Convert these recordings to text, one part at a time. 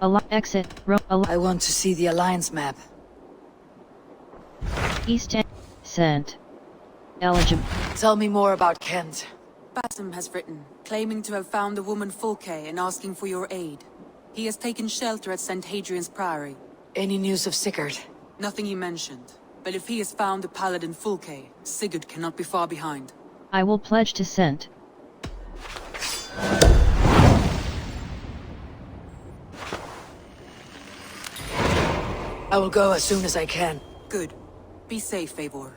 Exit. I want to see the Alliance map. East End. Sent. Eligible. Tell me more about Kent. Basim has written, claiming to have found the woman Fulke and asking for your aid. He has taken shelter at St. Hadrian's Priory. Any news of Sigurd? Nothing he mentioned. But if he has found the paladin Fulke, Sigurd cannot be far behind. I will pledge to send. I will go as soon as I can. Good. Be safe, Eivor.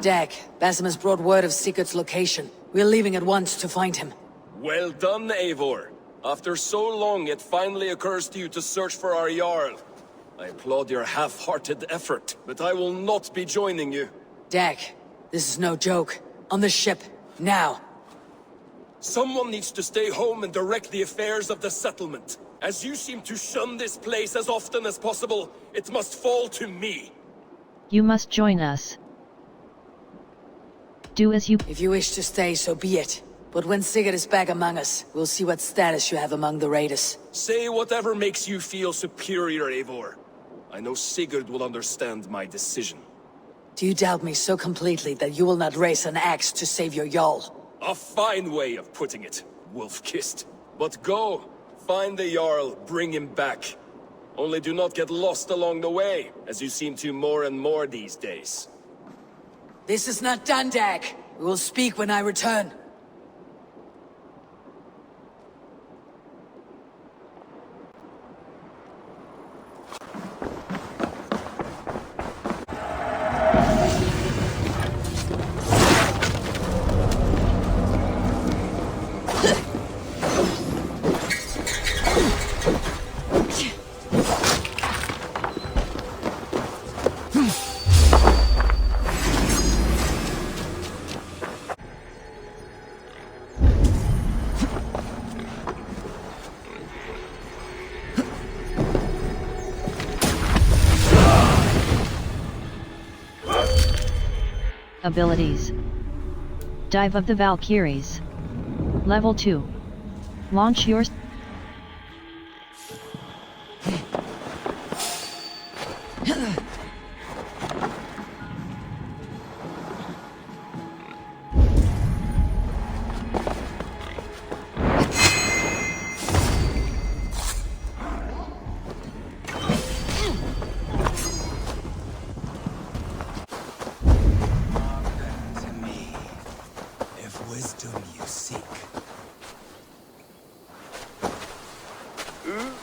Dag, Basim has brought word of Sigurd's location. We're leaving at once to find him. Well done, Eivor. After so long, it finally occurs to you to search for our Jarl. I applaud your half-hearted effort, but I will not be joining you. Dag, this is no joke. On the ship, now. Someone needs to stay home and direct the affairs of the settlement. As you seem to shun this place as often as possible, it must fall to me. You must join us. Do as you... If you wish to stay, so be it. But when Sigurd is back among us, we'll see what status you have among the raiders. Say whatever makes you feel superior, Eivor. I know Sigurd will understand my decision. Do you doubt me so completely that you will not raise an axe to save your Jarl? A fine way of putting it, wolf-kissed. But go, find the Jarl, bring him back. Only do not get lost along the way, as you seem to more and more these days. This is not done, Dag. We will speak when I return. Abilities. Dive of the Valkyries. Level 2. Launch yours.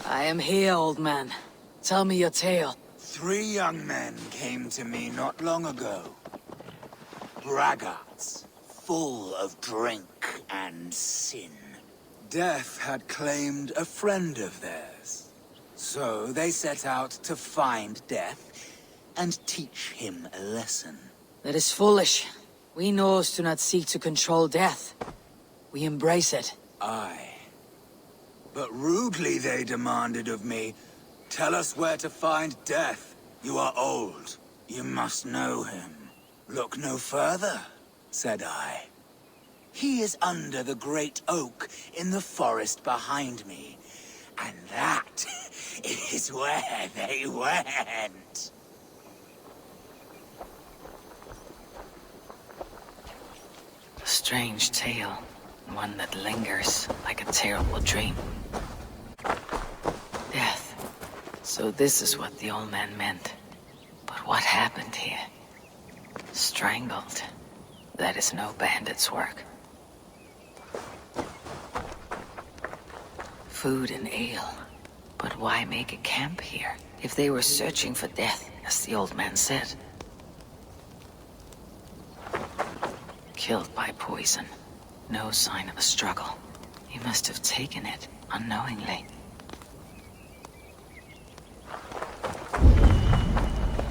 I am here, old man. Tell me your tale. 3 young men came to me not long ago. Braggarts, full of drink and sin. Death had claimed a friend of theirs. So they set out to find Death and teach him a lesson. That is foolish. We Norse do not seek to control death. We embrace it. Aye. But rudely they demanded of me, tell us where to find Death. You are old. You must know him. Look no further, said I. He is under the great oak in the forest behind me. And that is where they went. A strange tale. One that lingers like a terrible dream. Death. So this is what the old man meant. But what happened here? Strangled. That is no bandit's work. Food and ale. But why make a camp here, if they were searching for death, as the old man said? Killed by poison. No sign of a struggle. He must have taken it unknowingly.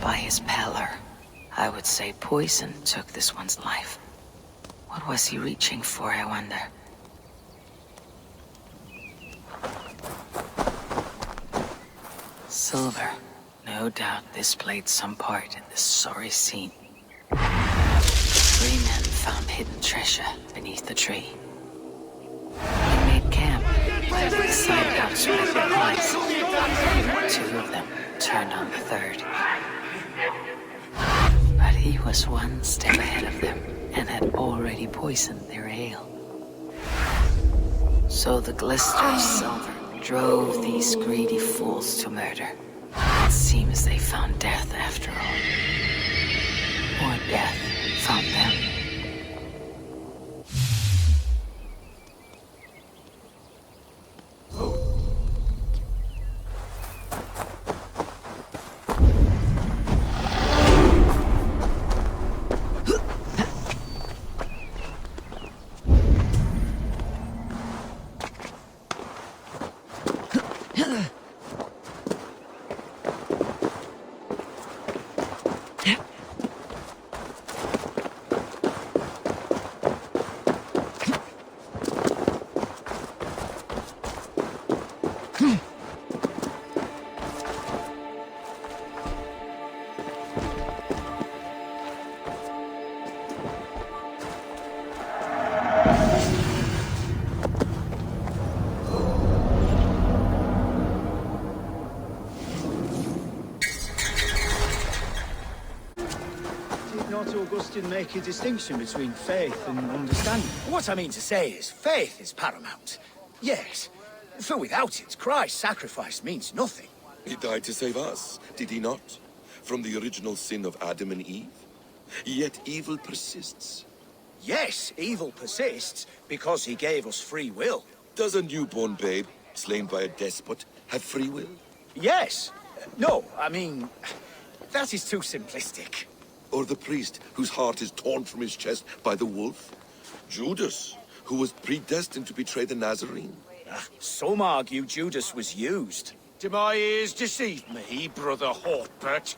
By his pallor, I would say poison took this one's life. What was he reaching for, I wonder? Silver. No doubt this played some part in this sorry scene. 3 men found hidden treasure beneath the tree. They made camp by the side house where they lies. Two of them turned on the third. But he was one step ahead of them and had already poisoned their ale. So the glister of silver drove these greedy fools to murder. It seems they found death after all. Or death found them. Augustine make a distinction between faith and understanding? What I mean to say is, faith is paramount. Yes, for without it, Christ's sacrifice means nothing. He died to save us, did he not? From the original sin of Adam and Eve? Yet evil persists. Yes, evil persists, because he gave us free will. Does a newborn babe, slain by a despot, have free will? Yes. No, I mean, that is too simplistic. Or the priest whose heart is torn from his chest by the wolf? Judas, who was predestined to betray the Nazarene? Some argue Judas was used. Do my ears deceive me, Brother Hortbert?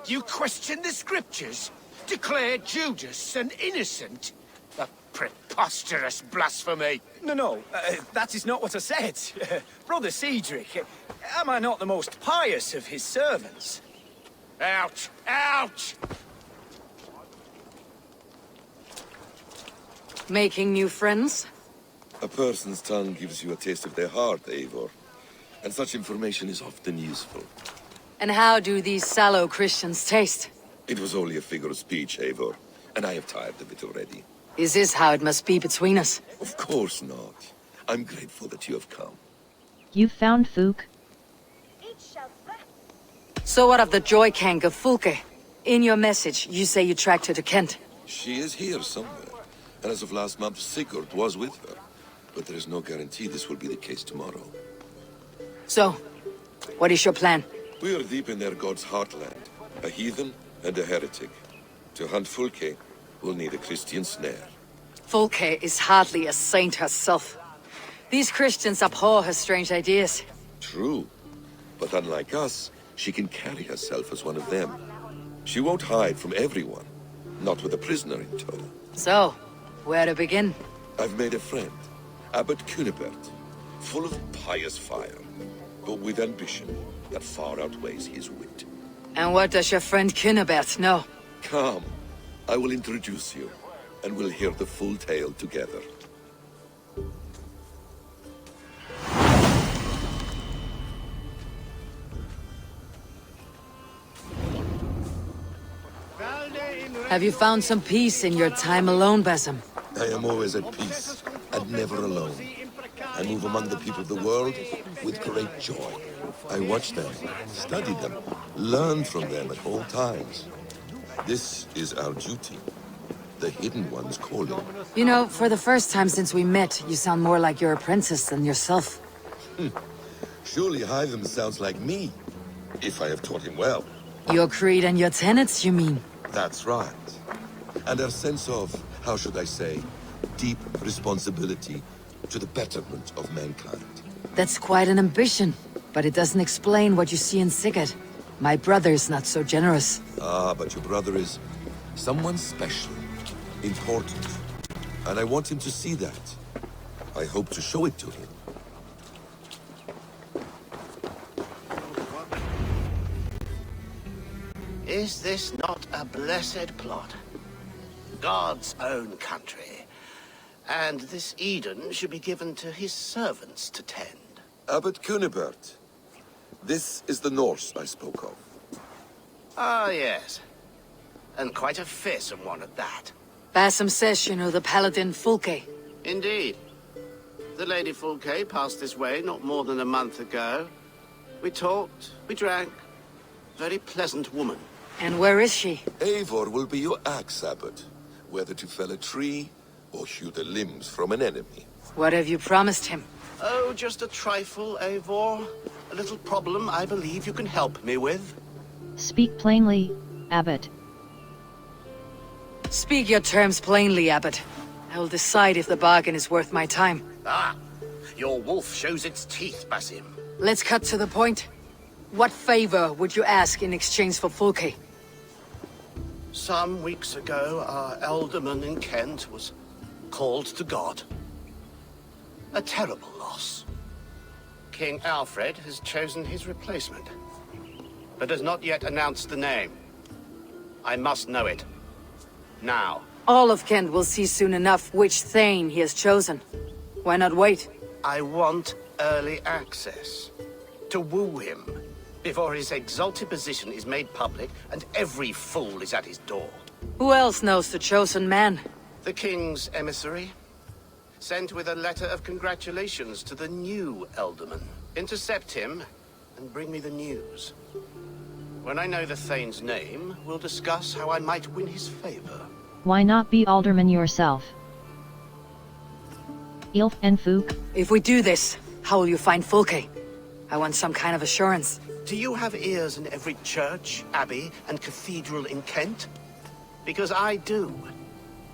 You question the scriptures? Declare Judas an innocent? A preposterous blasphemy! No, that is not what I said. Brother Cedric, am I not the most pious of his servants? Out! Out! Making new friends? A person's tongue gives you a taste of their heart, Eivor. And such information is often useful. And how do these sallow Christians taste? It was only a figure of speech, Eivor. And I have tired of it already. Is this how it must be between us? Of course not. I'm grateful that you have come. You found Fook? So what of the Joy Kank of Fulke? In your message, you say you tracked her to Kent. She is here somewhere. And as of last month, Sigurd was with her. But there is no guarantee this will be the case tomorrow. So, what is your plan? We are deep in their god's heartland. A heathen and a heretic. To hunt Fulke, we'll need a Christian snare. Fulke is hardly a saint herself. These Christians abhor her strange ideas. True. But unlike us, she can carry herself as one of them. She won't hide from everyone. Not with a prisoner in tow. So, where to begin? I've made a friend. Abbot Cunibert. Full of pious fire. But with ambition that far outweighs his wit. And what does your friend Cunibert know? Come. I will introduce you. And we'll hear the full tale together. Have you found some peace in your time alone, Basim? I am always at peace, and never alone. I move among the people of the world with great joy. I watch them, study them, learn from them at all times. This is our duty. The Hidden One's calling. You know, for the first time since we met, you sound more like your apprentice than yourself. Surely Hytham sounds like me, if I have taught him well. Your creed and your tenets, you mean? That's right. And our sense of, how should I say, deep responsibility to the betterment of mankind. That's quite an ambition, but it doesn't explain what you see in Sigurd. My brother's not so generous. Ah, but your brother is someone special, important. And I want him to see that. I hope to show it to him. Is this not a blessed plot? God's own country. And this Eden should be given to his servants to tend. Abbot Cunibert, this is the Norse I spoke of. Ah, yes. And quite a fearsome one at that. Basim says you know the paladin Fulke. Indeed. The Lady Fulke passed this way not more than a month ago. We talked, we drank. Very pleasant woman. And where is she? Eivor will be your axe, Abbot. Whether to fell a tree or hew the limbs from an enemy. What have you promised him? Oh, just a trifle, Eivor. A little problem I believe you can help me with. Speak plainly, Abbot. Speak your terms plainly, Abbot. I will decide if the bargain is worth my time. Ah, your wolf shows its teeth, Basim. Let's cut to the point. What favor would you ask in exchange for Fulke? Some weeks ago, our alderman in Kent was called to God. A terrible loss. King Alfred has chosen his replacement, but has not yet announced the name. I must know it. Now. All of Kent will see soon enough which Thane he has chosen. Why not wait? I want early access. To woo him, before his exalted position is made public and every fool is at his door. Who else knows the chosen man? The king's emissary, sent with a letter of congratulations to the new Alderman. Intercept him, and bring me the news. When I know the Thane's name, we'll discuss how I might win his favor. Why not be alderman yourself? Ilf and Fook? If we do this, how will you find Fulke? I want some kind of assurance. Do you have ears in every church, abbey, and cathedral in Kent? Because I do.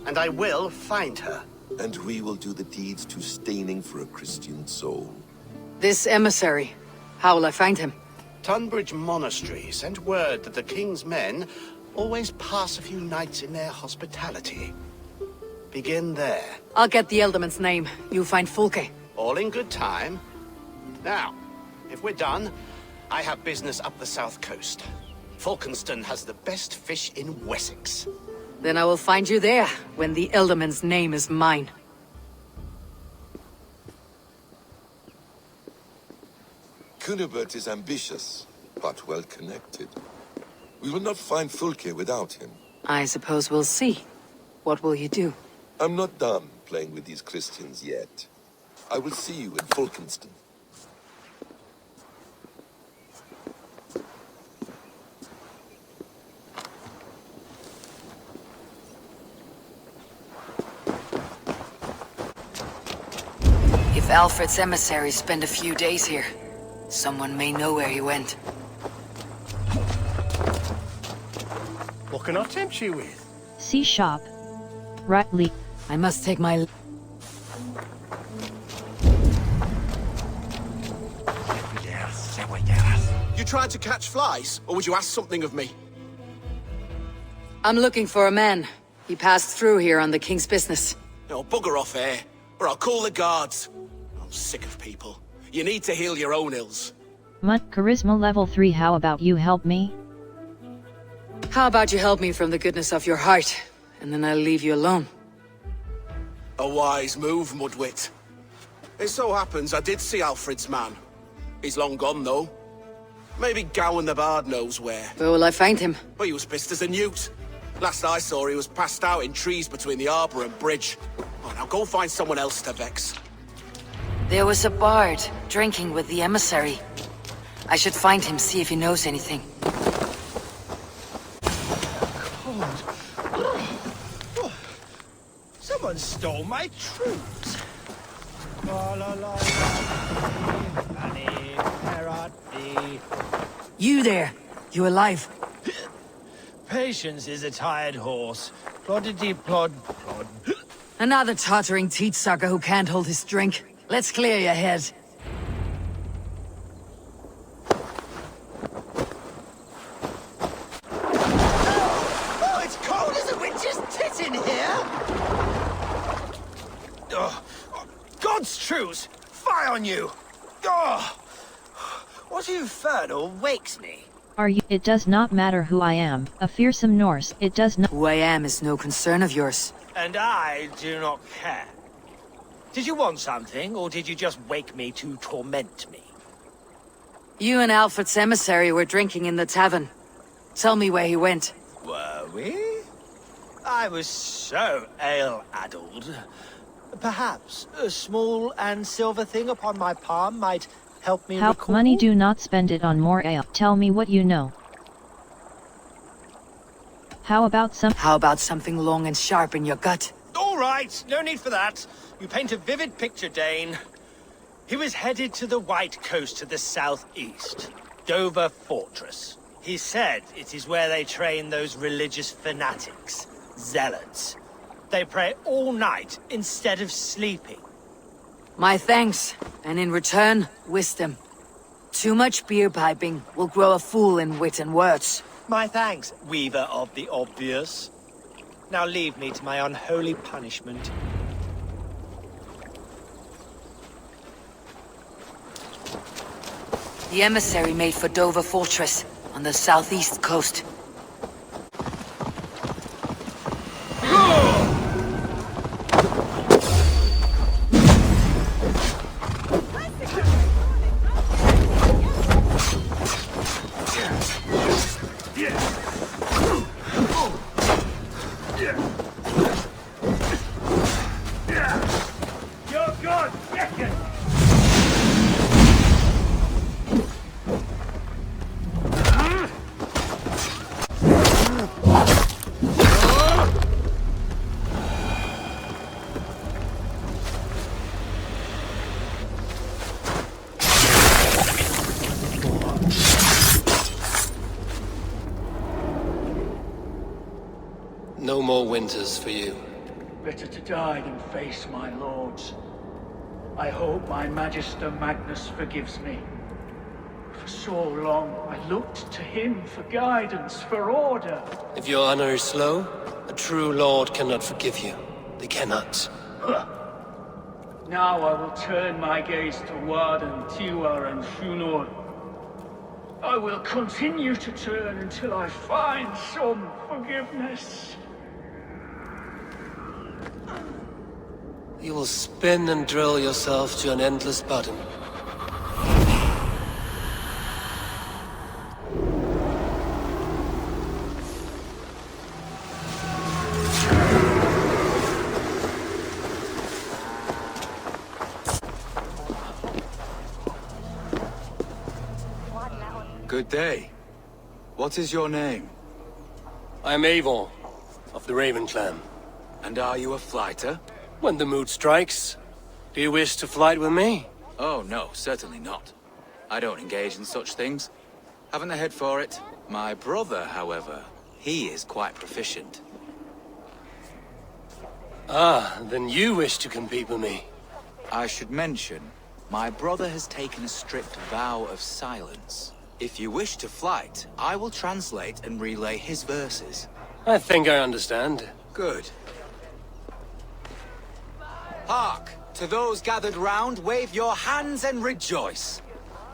And I will find her. And we will do the deeds to staining for a Christian soul. This emissary, how will I find him? Tunbridge Monastery sent word that the king's men always pass a few nights in their hospitality. Begin there. I'll get the Ealdorman's name. You find Fulke. All in good time. Now, if we're done, I have business up the south coast. Falkenston has the best fish in Wessex. Then I will find you there, when the Ealdorman's name is mine. Cunibert is ambitious, but well connected. We will not find Fulke without him. I suppose we'll see. What will you do? I'm not done playing with these Christians yet. I will see you in Falkenston. If Alfred's emissaries spend a few days here, someone may know where he went. What can I tempt you with? See shop. Rightly. I must take my... You trying to catch flies, or would you ask something of me? I'm looking for a man. He passed through here on the king's business. No, bugger off here, or I'll call the guards. I'm sick of people. You need to heal your own ills. Mutt charisma level 3. How about you help me? How about you help me from the goodness of your heart, and then I'll leave you alone. A wise move, Mudwit. It so happens I did see Alfred's man. He's long gone, though. Maybe Gowan the Bard knows where. Where will I find him? But he was pissed as a newt. Last I saw, he was passed out in trees between the arbor and bridge. Oh, now go find someone else to vex. There was a bard, drinking with the emissary. I should find him, see if he knows anything. Someone stole my truths. You there! You alive? Patience is a tired horse. Ploddity plod plod. Another tottering teat sucker who can't hold his drink. Let's clear your head. Oh, it's cold as a witch's tit in here! God's truths! Fie on you! What infernal wakes me? Are you? It does not matter who I am. A fearsome Norse. It does not. Who I am is no concern of yours. And I do not care. Did you want something, or did you just wake me to torment me? You and Alfred's emissary were drinking in the tavern. Tell me where he went. Were we? I was so ale-addled. Perhaps a small and silver thing upon my palm might help me How recall? money? Do not spend it on more ale. Tell me what you know. How about something long and sharp in your gut? All right, no need for that. You paint a vivid picture, Dane. He was headed to the White Coast to the southeast, Dover Fortress. He said it is where they train those religious fanatics, zealots. They pray all night instead of sleeping. My thanks, and in return, wisdom. Too much beer piping will grow a fool in wit and words. My thanks, weaver of the obvious. Now leave me to my unholy punishment. The emissary made for Dover Fortress, on the southeast coast. No more winters for you. Better to die than face my lords. I hope my Magister Magnus forgives me. For so long, I looked to him for guidance, for order. If your honor is slow, a true lord cannot forgive you. They cannot. Huh. Now I will turn my gaze to Warden, Tiwar, and Shunor. I will continue to turn until I find some forgiveness. You will spin and drill yourself to an endless bottom. Good day. What is your name? I am Avon, of the Raven clan. And are you a flighter? When the mood strikes. Do you wish to flight with me? Oh, no, certainly not. I don't engage in such things. Haven't the head for it. My brother, however, he is quite proficient. Ah, then you wish to compete with me. I should mention, my brother has taken a strict vow of silence. If you wish to flight, I will translate and relay his verses. I think I understand. Good. Hark! To those gathered round, wave your hands and rejoice.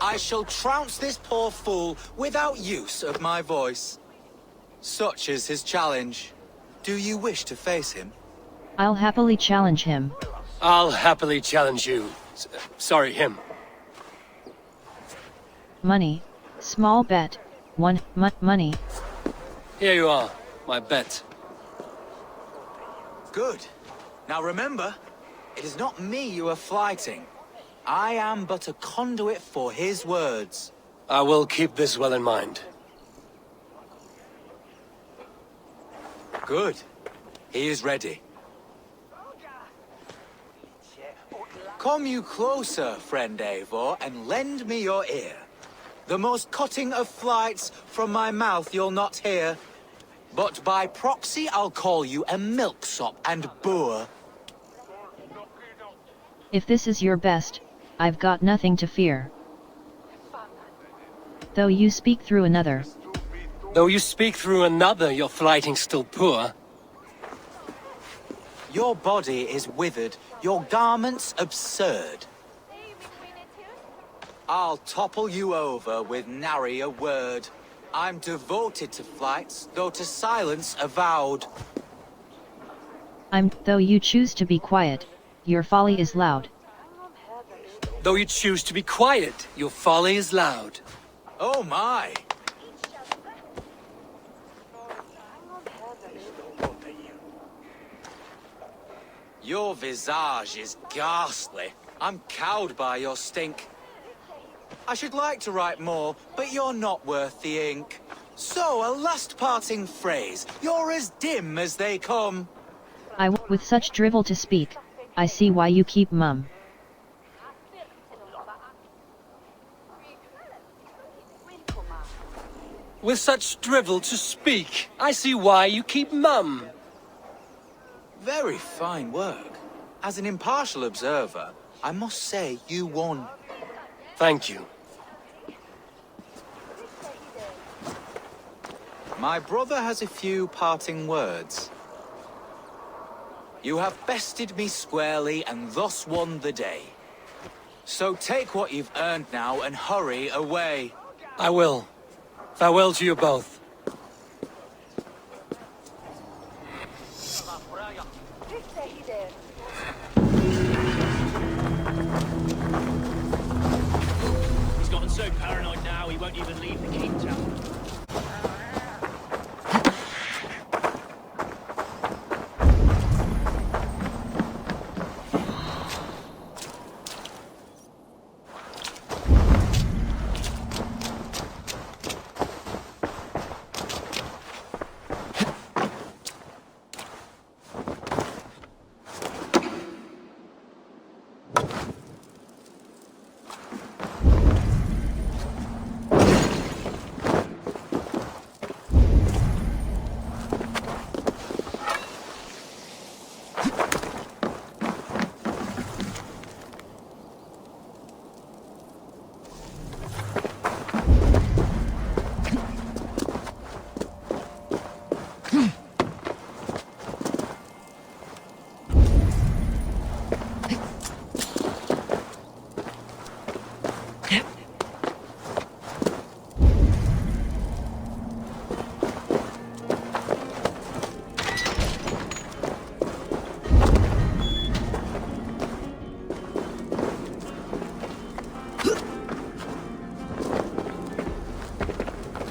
I shall trounce this poor fool without use of my voice. Such is his challenge. Do you wish to face him? I'll happily challenge him. I'll happily challenge you. Sorry, him. Money. Small bet. Money. Here you are, my bet. Good. Now remember, it is not me you are flighting. I am but a conduit for his words. I will keep this well in mind. Good. He is ready. Come you closer, friend Eivor, and lend me your ear. The most cutting of flights from my mouth you'll not hear. But by proxy I'll call you a milksop and boor. If this is your best, I've got nothing to fear. Though you speak through another. Though you speak through another, your flighting's still poor. Your body is withered, your garments absurd. I'll topple you over with nary a word. I'm devoted to flights, though to silence avowed. Though you choose to be quiet, your folly is loud. Though you choose to be quiet, your folly is loud. Oh my! Your visage is ghastly. I'm cowed by your stink. I should like to write more, but you're not worth the ink. So, a last parting phrase. You're as dim as they come. With such drivel to speak, I see why you keep mum. With such drivel to speak, I see why you keep mum. Very fine work. As an impartial observer, I must say you won. Thank you. My brother has a few parting words. You have bested me squarely and thus won the day. So take what you've earned now and hurry away. I will. Farewell to you both. He's gotten so paranoid now he won't even leave the keep tower.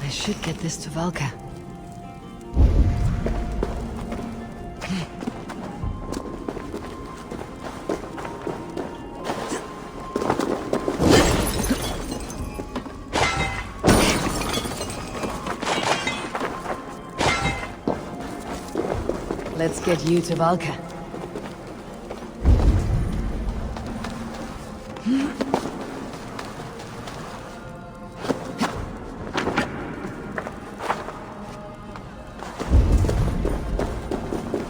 I should get this to Valka. Let's get you to Valka.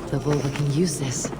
The Volva can use this.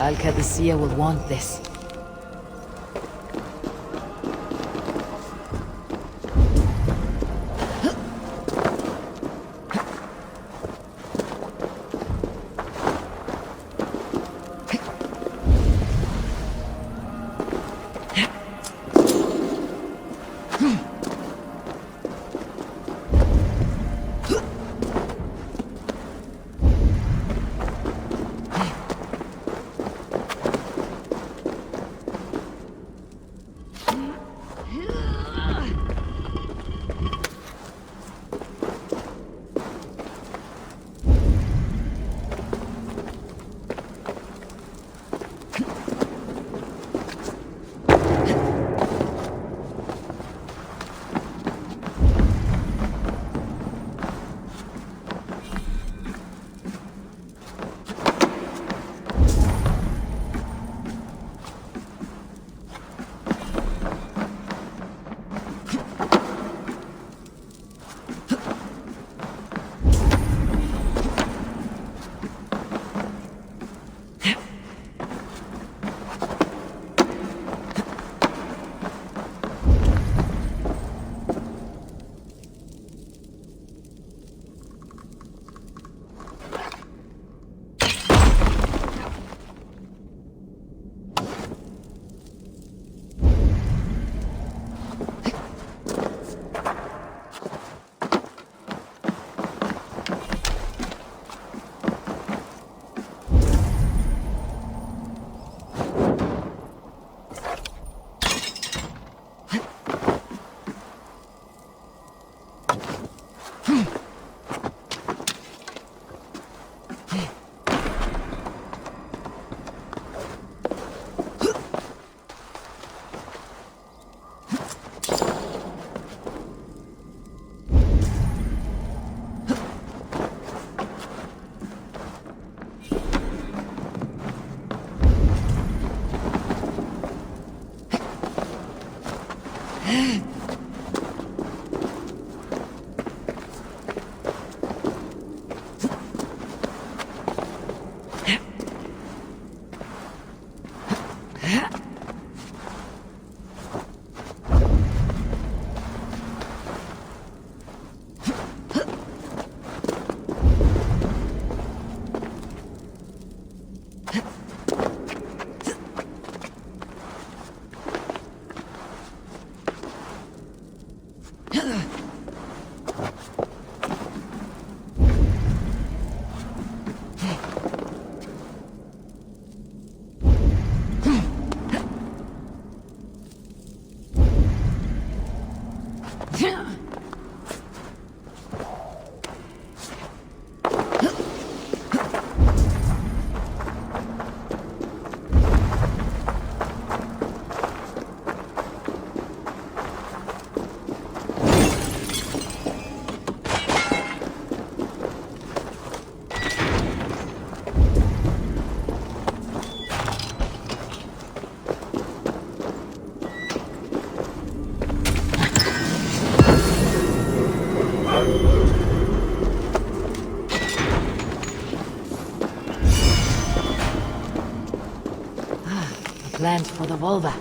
Valka the Seer will want this. Plans for the vulva.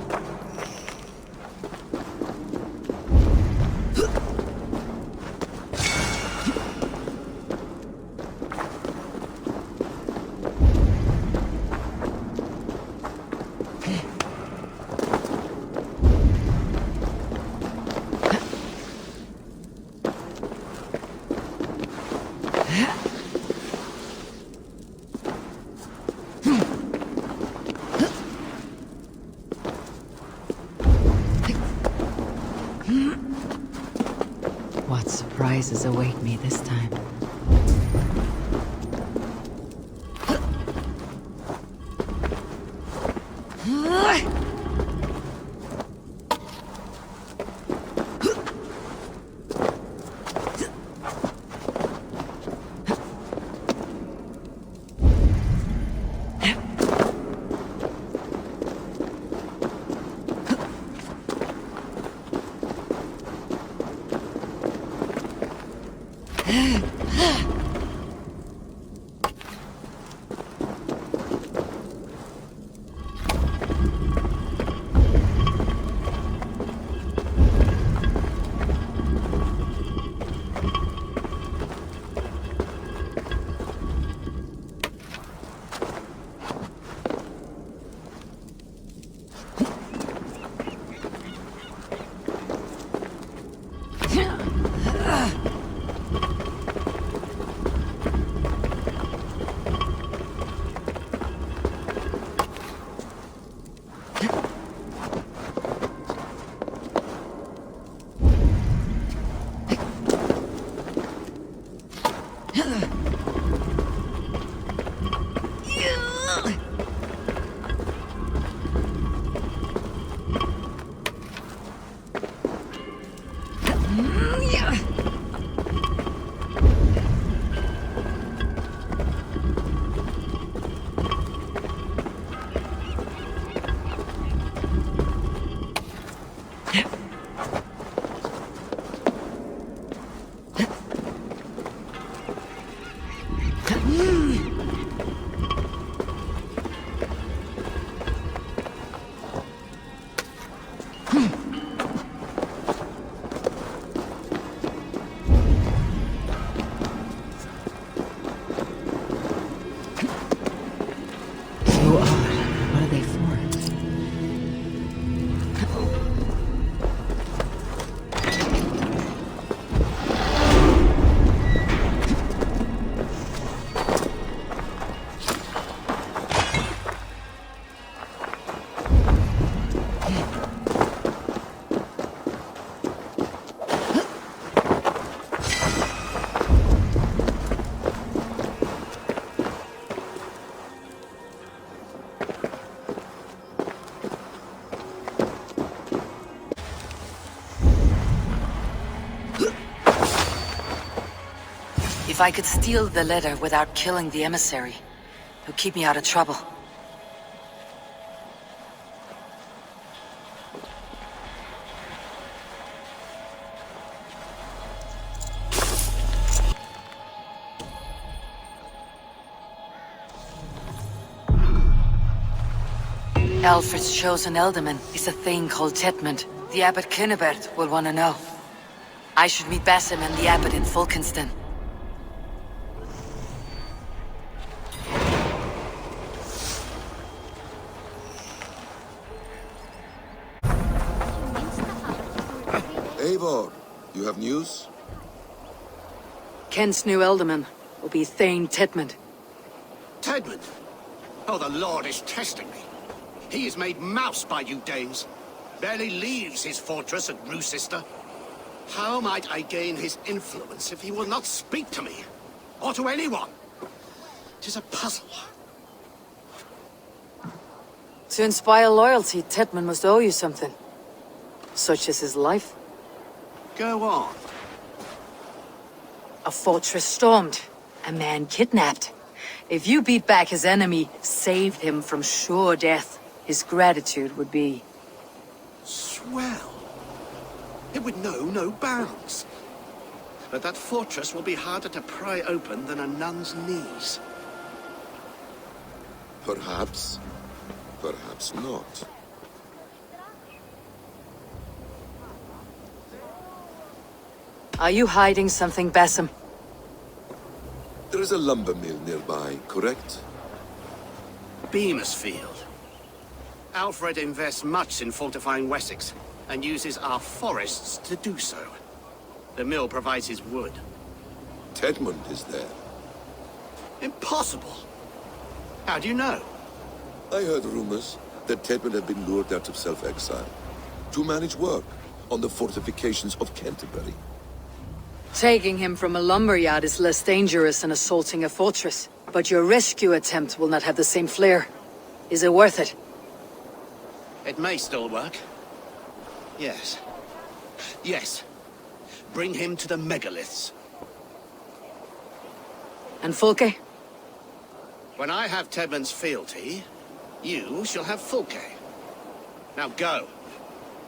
What surprises await me this time? If I could steal the letter without killing the emissary, it would keep me out of trouble. Alfred's chosen ealdorman is a thing called Tetmund. The Abbot Kinnebert will want to know. I should meet Basim and the Abbot in Fulkenston. Eivor, you have news? Kent's new ealdorman will be Thane Tetmund. Tedmund? Oh, the Lord is testing me. He is made mouse by you Danes. Barely leaves his fortress at Roosister. How might I gain his influence if he will not speak to me? Or to anyone? 'Tis a puzzle. To inspire loyalty, Tetmund must owe you something. Such as his life. Go on. A fortress stormed. A man kidnapped. If you beat back his enemy, saved him from sure death, his gratitude would be... Swell. It would know no bounds. But that fortress will be harder to pry open than a nun's knees. Perhaps. Perhaps not. Are you hiding something, Basim? There is a lumber mill nearby, correct? Beamersfield. Alfred invests much in fortifying Wessex, and uses our forests to do so. The mill provides his wood. Tetmund is there. Impossible! How do you know? I heard rumors that Tetmund had been lured out of self-exile to manage work on the fortifications of Canterbury. Taking him from a lumberyard is less dangerous than assaulting a fortress. But your rescue attempt will not have the same flair. Is it worth it? It may still work. Yes. Yes. Bring him to the megaliths. And Fulke? When I have Tedmund's fealty, you shall have Fulke. Now go.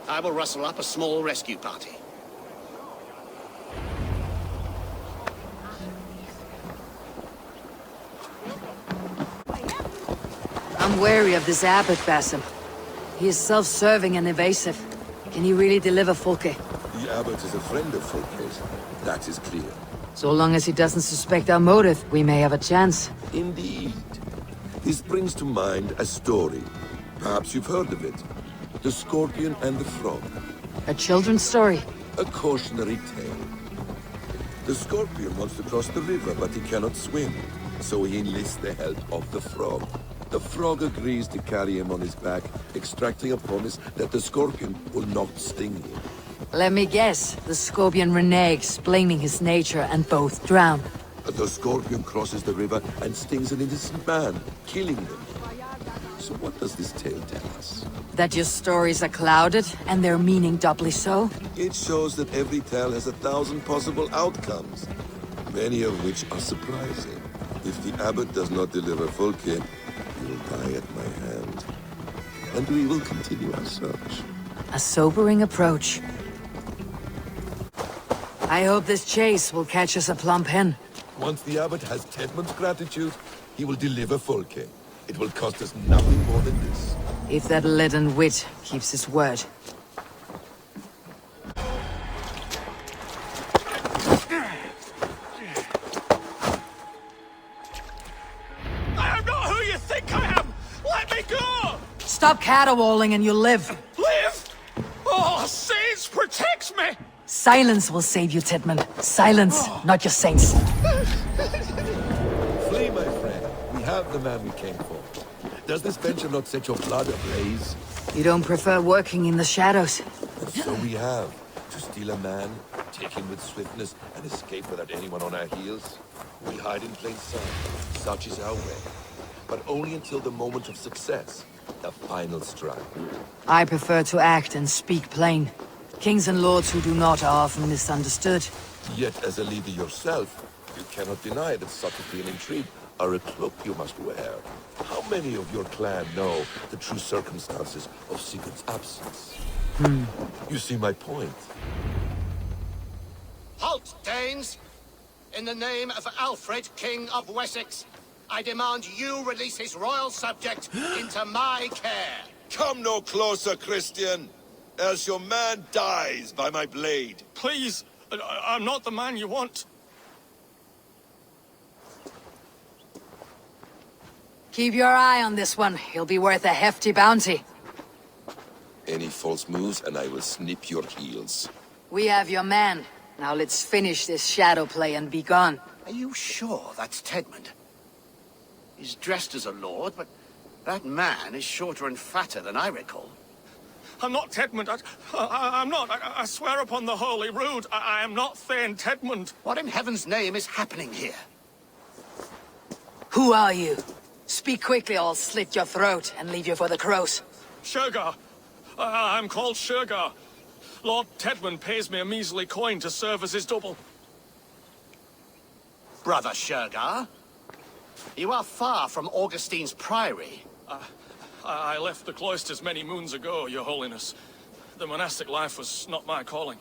I will rustle up a small rescue party. I'm wary of this abbot, Basim. He is self-serving and evasive. Can he really deliver Fulke? The abbot is a friend of Fulke's. That is clear. So long as he doesn't suspect our motive, we may have a chance. Indeed. This brings to mind a story. Perhaps you've heard of it. The Scorpion and the Frog. A children's story? A cautionary tale. The Scorpion wants to cross the river, but he cannot swim. So he enlists the help of the Frog. The Frog agrees to carry him on his back, extracting a promise that the Scorpion will not sting him. Let me guess. The Scorpion reneges, blaming his nature, and both drown. The Scorpion crosses the river and stings an innocent man, killing them. So what does this tale tell us? That your stories are clouded, and their meaning doubly so? It shows that every tale has 1,000 possible outcomes, many of which are surprising. If the abbot does not deliver Fulke, he will die at my hand. And we will continue our search. A sobering approach. I hope this chase will catch us a plump hen. Once the abbot has Tedmund's gratitude, he will deliver Fulke. It will cost us nothing more than this. If that leaden wit keeps his word. I am not who you think I am! Let me go! Stop caterwauling and you'll live. Live? Oh, saints protect me! Silence will save you, Tetmund. Silence, not your saints. Flee, my friend. We have the man we came for. Does this venture not set your blood ablaze? You don't prefer working in the shadows? And so we have. To steal a man, take him with swiftness, and escape without anyone on our heels. We hide in plain sight. Such is our way. But only until the moment of success. The final strike. I prefer to act and speak plain. Kings and lords who do not are often misunderstood. Yet, as a leader yourself, You cannot deny that subtlety and intrigue are a cloak you must wear. How many of your clan know the true circumstances of Sigurd's absence? You see my point? Halt, Danes! In the name of Alfred, King of Wessex, I demand you release his royal subject into my care. Come no closer, Christian, else your man dies by my blade. Please, I'm not the man you want. Keep your eye on this one. He'll be worth a hefty bounty. Any false moves and I will snip your heels. We have your man. Now let's finish this shadow play and be gone. Are you sure that's Tedmund? He's dressed as a lord, but that man is shorter and fatter than I recall. I'm not Tedmund. I'm not. I swear upon the Holy Rood. I am not Thane Tedmund. What in heaven's name is happening here? Who are you? Speak quickly or I'll slit your throat and leave you for the crows. Shergar. I'm called Shergar. Lord Tedmund pays me a measly coin to serve as his double. Brother Shergar? You are far from Augustine's priory. I left the cloisters many moons ago, Your Holiness. The monastic life was not my calling.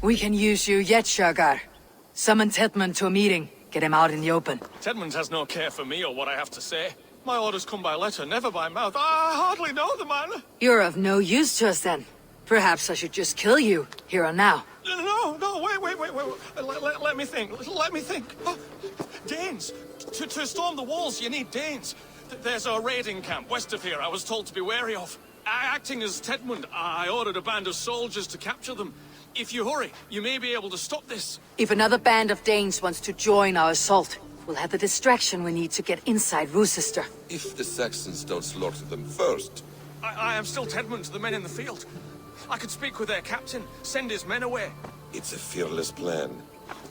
We can use you yet, Shergar. Summon Tedmund to a meeting. Get him out in the open. Tedmund has no care for me or what I have to say. My orders come by letter, never by mouth. I hardly know the man. You're of no use to us then. Perhaps I should just kill you, here and now. No, wait. Let me think. Let me think. Oh, Danes. To storm the walls, you need Danes. There's a raiding camp west of here I was told to be wary of. Acting as Tedmund, I ordered a band of soldiers to capture them. If you hurry, you may be able to stop this. If another band of Danes wants to join our assault, we'll have the distraction we need to get inside Rochester. If the Saxons don't slaughter them first. I am still Tedmund to the men in the field. I could speak with their captain, send his men away. It's a fearless plan.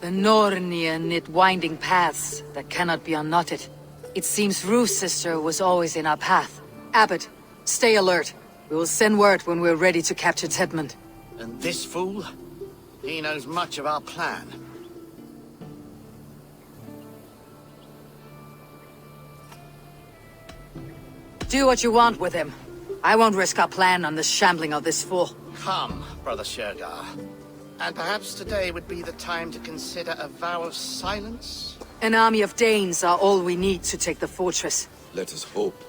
The Nornia knit winding paths that cannot be unknotted. It seems Rochester was always in our path. Abbot, stay alert. We will send word when we're ready to capture Tedmund. And this fool? He knows much of our plan. Do what you want with him. I won't risk our plan on the shambling of this fool. Come, Brother Shergar. And perhaps today would be the time to consider a vow of silence? An army of Danes are all we need to take the fortress. Let us hope.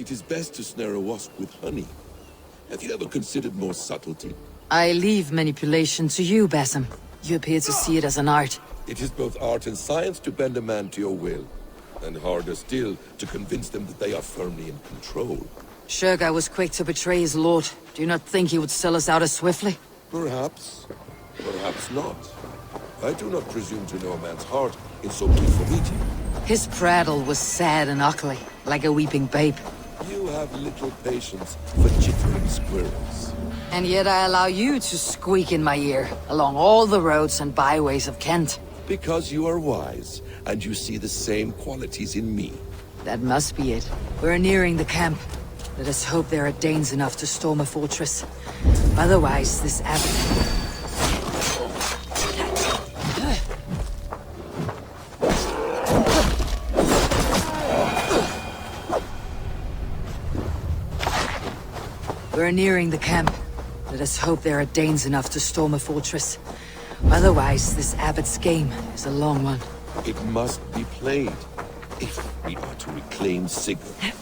It is best to snare a wasp with honey. Have you ever considered more subtlety? I leave manipulation to you, Basim. You appear to see it as an art. It is both art and science to bend a man to your will. And harder still, to convince them that they are firmly in control. Shergar was quick to betray his lord. Do you not think he would sell us out as swiftly? Perhaps. Perhaps not. I do not presume to know a man's heart in so brief a meeting. His prattle was sad and ugly, like a weeping babe. You have little patience for chittering squirrels. And yet I allow you to squeak in my ear, along all the roads and byways of Kent. Because you are wise, and you see the same qualities in me. That must be it. We're nearing the camp. Let us hope there are Danes enough to storm a fortress. Otherwise, this abbot... We're nearing the camp. Let us hope there are Danes enough to storm a fortress. Otherwise, this abbot's game is a long one. It must be played, if we are to reclaim Sigurd.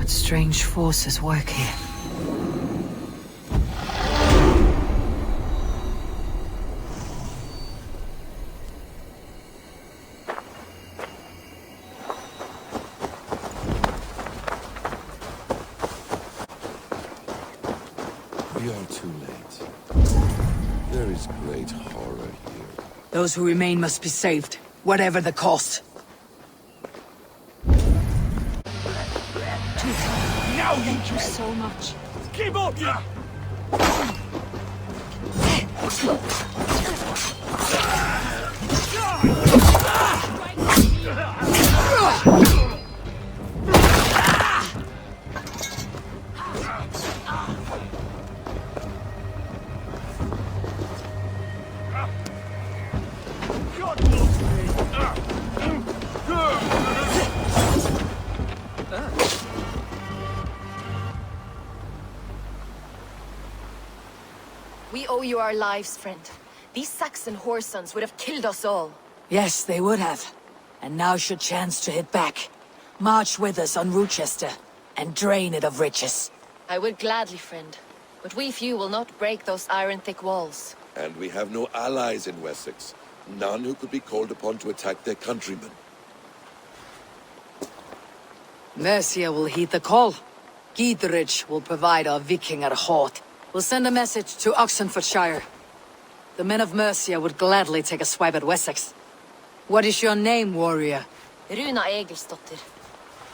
Strange forces work here. We are too late. There is great horror here. Those who remain must be saved, whatever the cost. Thank you so much. Keep up! We owe you our lives, friend. These Saxon whore sons would have killed us all. Yes, they would have. And now should chance to hit back. March with us on Rochester, and drain it of riches. I would gladly, friend. But we few will not break those iron-thick walls. And we have no allies in Wessex. None who could be called upon to attack their countrymen. Mercia will heed the call. Giedrich will provide our Vikingar Hort. We'll send a message to Oxenfordshire. The men of Mercia would gladly take a swipe at Wessex. What is your name, warrior? Runa Egilsdotter.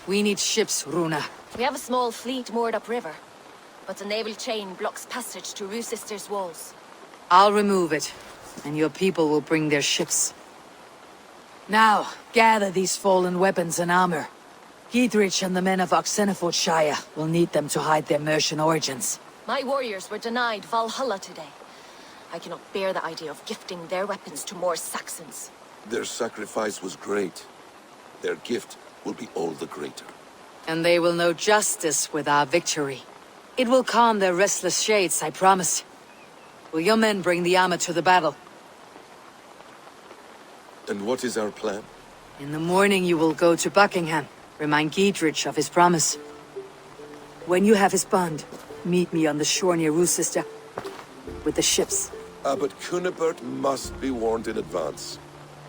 We need ships, Runa. We have a small fleet moored upriver. But the naval chain blocks passage to Rochester's walls. I'll remove it, and your people will bring their ships. Now, gather these fallen weapons and armor. Giedrich and the men of Oxenfordshire will need them to hide their Mercian origins. My warriors were denied Valhalla today. I cannot bear the idea of gifting their weapons to more Saxons. Their sacrifice was great. Their gift will be all the greater. And they will know justice with our victory. It will calm their restless shades, I promise. Will your men bring the armor to the battle? And what is our plan? In the morning you will go to Buckingham, remind Giedrich of his promise. When you have his bond, meet me on the shore near Rochester with the ships. But Cunibert must be warned in advance.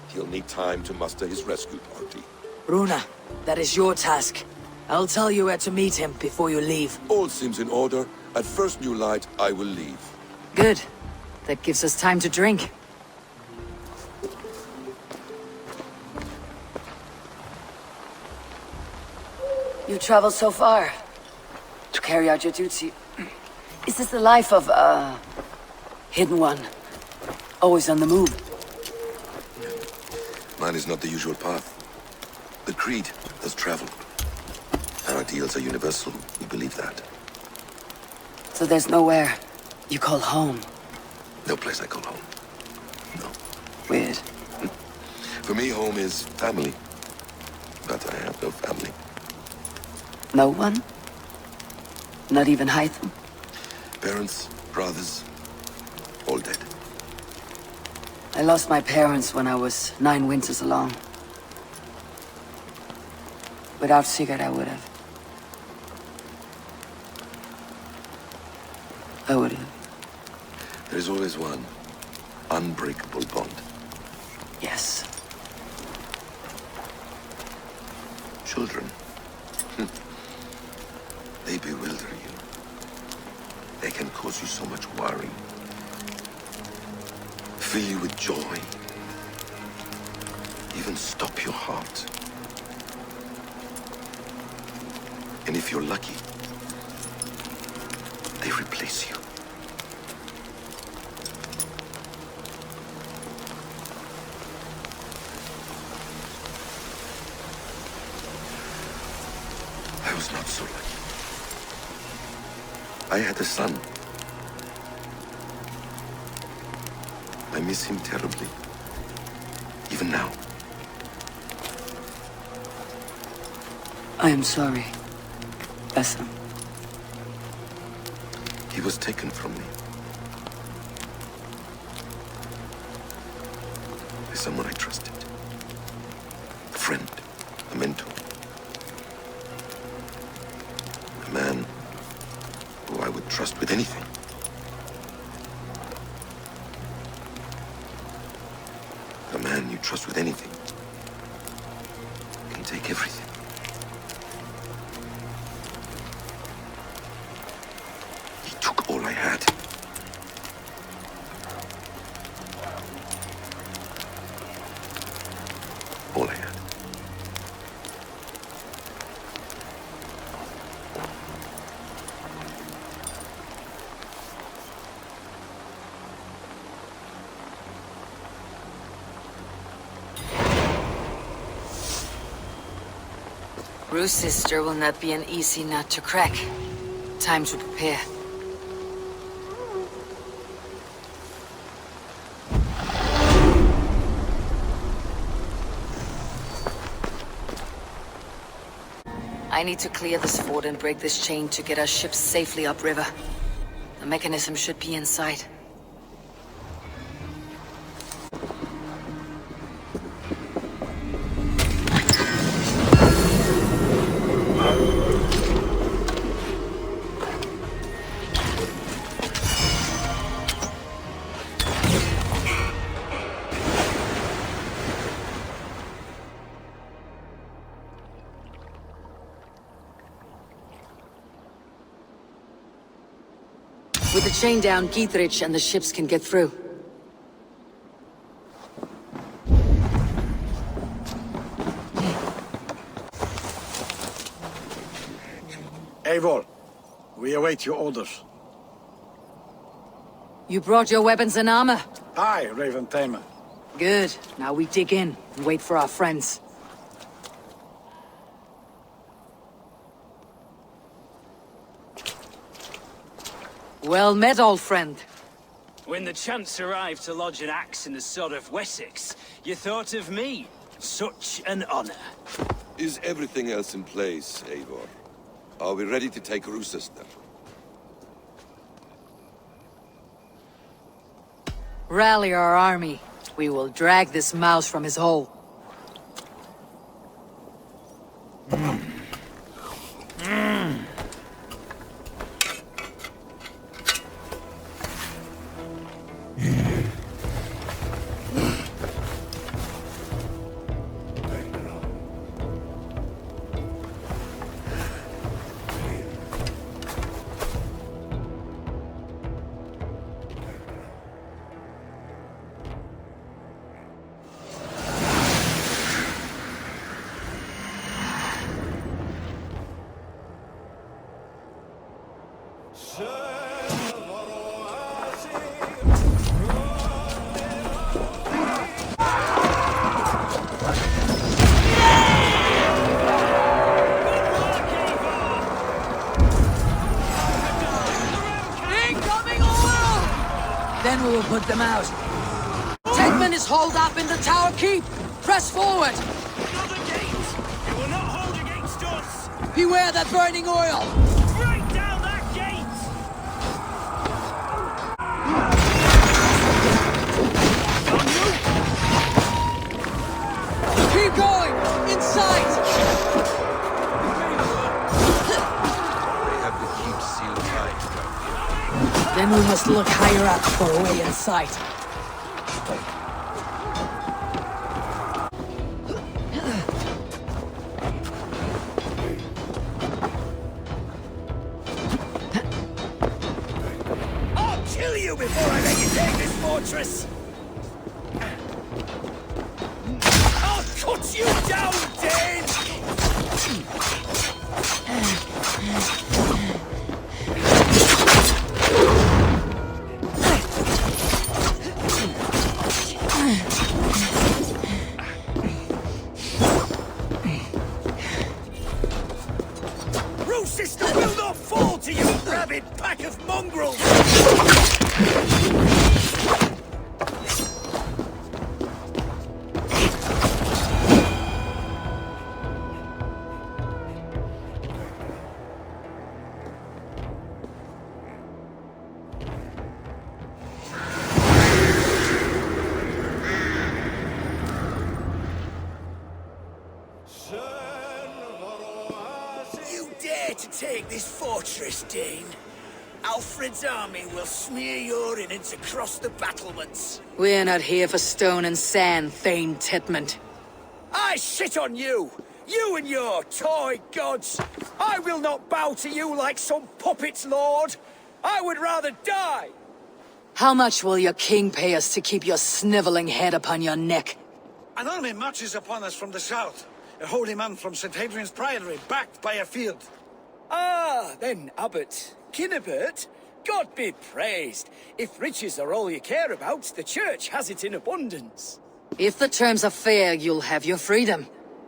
He'll need time to muster his rescue party. Runa, that is your task. I'll tell you where to meet him before you leave. All seems in order. At first new light, I will leave. Good. That gives us time to drink. You traveled so far to carry out your duty. Is this the life of, hidden one? Always on the move? Mine is not the usual path. The Creed does travel. Our ideals are universal. We believe that. So there's nowhere you call home? No place I call home. No. Weird. For me, home is family. But I have no family. No one? Not even Hytham? Parents, brothers, all dead. I lost my parents when I was 9 winters along. Without Sigurd, I would have. There is always one unbreakable bond. Yes. Children. They bewilder you. They can cause you so much worry. Fill you with joy. Even stop your heart. And if you're lucky, they replace you. I was not so lucky. I had a son. I miss him terribly. Even now. I am sorry, Basim. He was taken from me. By someone I trusted. A friend, a mentor. A man who I would trust with anything. A man you trust with anything can take everything. He took all I had. Bruce sister will not be an easy nut to crack. Time to prepare. I need to clear this fort and break this chain to get our ships safely upriver. The mechanism should be inside. With the chain down, Gietrich and the ships can get through. Eivor, we await your orders. You brought your weapons and armor? Aye, Raven Tamer. Good. Now we dig in and wait for our friends. Well met, old friend. When the chance arrived to lodge an axe in the sod of Wessex, you thought of me. Such an honor. Is everything else in place, Eivor? Are we ready to take Rochester? Rally our army. We will drag this mouse from his hole. Then we will put them out. Tegman is holed up in the tower keep. Press forward. Another gate! You will not hold against us! Beware that burning oil. Break down that gate! Keep going! In sight! They have the keep sealed tight, don't they? Then we must look higher up for a way in sight. I'll kill you before I let you take this fortress! I'll cut you down, Dane! Sister will not fall to you, rabid pack of mongrels! To take this fortress, Dane. Alfred's army will smear your innards across the battlements. We're not here for stone and sand, Thane Tedmond. I shit on you! You and your toy gods! I will not bow to you like some puppet's lord! I would rather die! How much will your king pay us to keep your sniveling head upon your neck? An army marches upon us from the south. A holy man from St. Hadrian's Priory, backed by a field. Ah, then, Abbot Kinnebert, God be praised. If riches are all you care about, the church has it in abundance. If the terms are fair, you'll have your freedom.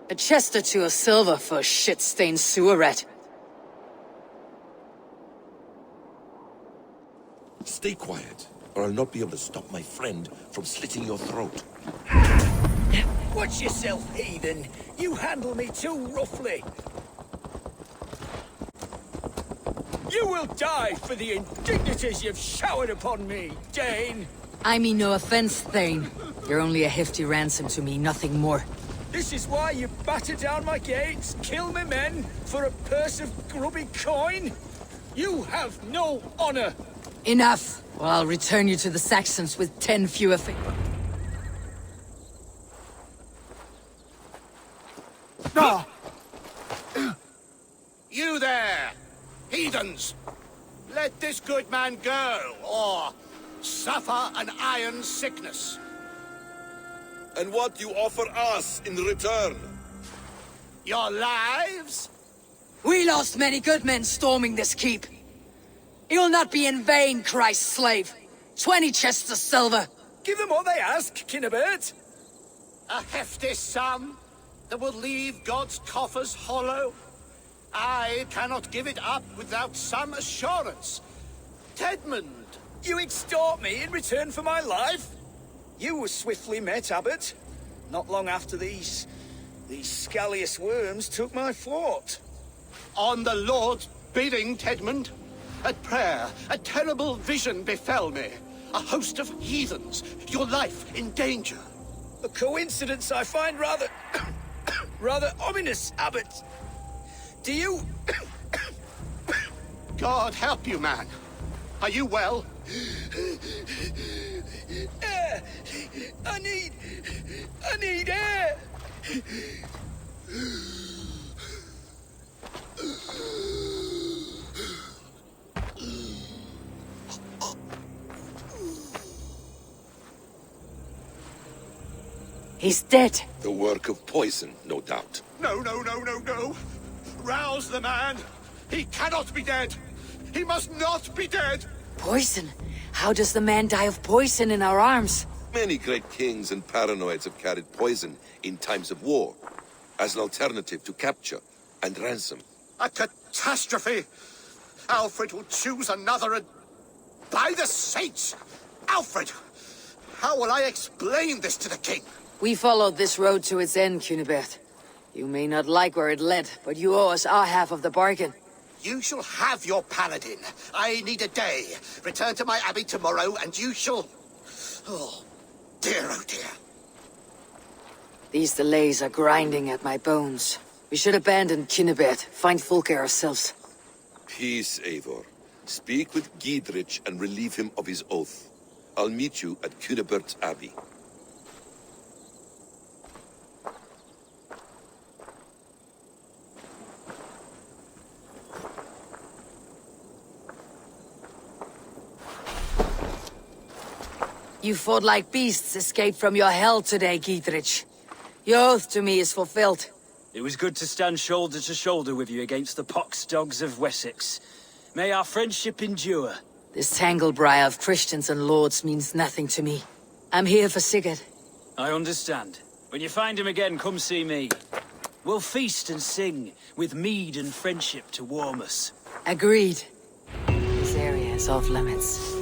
A chest or two of silver for a shit-stained sewer rat. Stay quiet, or I'll not be able to stop my friend from slitting your throat. Watch yourself, heathen. You handle me too roughly. You will die for the indignities you've showered upon me, Dane. I mean no offense, Thane. You're only a hefty ransom to me, nothing more. This is why you batter down my gates, kill me men, for a purse of grubby coin? You have no honor. Enough! Well, I'll return you to the Saxons with 10 fewer You there, heathens! Let this good man go, or suffer an iron sickness. And what you offer us in return? Your lives? We lost many good men storming this keep. It will not be in vain, Christ's slave. 20 chests of silver. Give them what they ask, Kinnebert. A hefty sum that will leave God's coffers hollow. I cannot give it up without some assurance. Tedmund! You extort me in return for my life? You were swiftly met, Abbot. Not long after these scallious worms took my fort. On the Lord's bidding, Tedmund. At prayer, a terrible vision befell me. A host of heathens, your life in danger. A coincidence I find rather... rather ominous, Abbot. Do you... God help you, man. Are you well? Air! I need air! He's dead. The work of poison, no doubt. No. Rouse the man. He cannot be dead. He must not be dead. Poison? How does the man die of poison in our arms? Many great kings and paranoids have carried poison in times of war, as an alternative to capture and ransom. A catastrophe. Alfred will choose another and... By the saints! Alfred! How will I explain this to the king? We followed this road to its end, Cunibert. You may not like where it led, but you owe us our half of the bargain. You shall have your paladin. I need a day. Return to my abbey tomorrow, and you shall... Oh dear. These delays are grinding at my bones. We should abandon Cunibert, find Fulke ourselves. Peace, Eivor. Speak with Giedrich and relieve him of his oath. I'll meet you at Cunebert's Abbey. You fought like beasts, escaped from your hell today, Giedrich. Your oath to me is fulfilled. It was good to stand shoulder to shoulder with you against the pox dogs of Wessex. May our friendship endure. This tanglebriar of Christians and lords means nothing to me. I'm here for Sigurd. I understand. When you find him again, come see me. We'll feast and sing, with mead and friendship to warm us. Agreed. This area is off limits.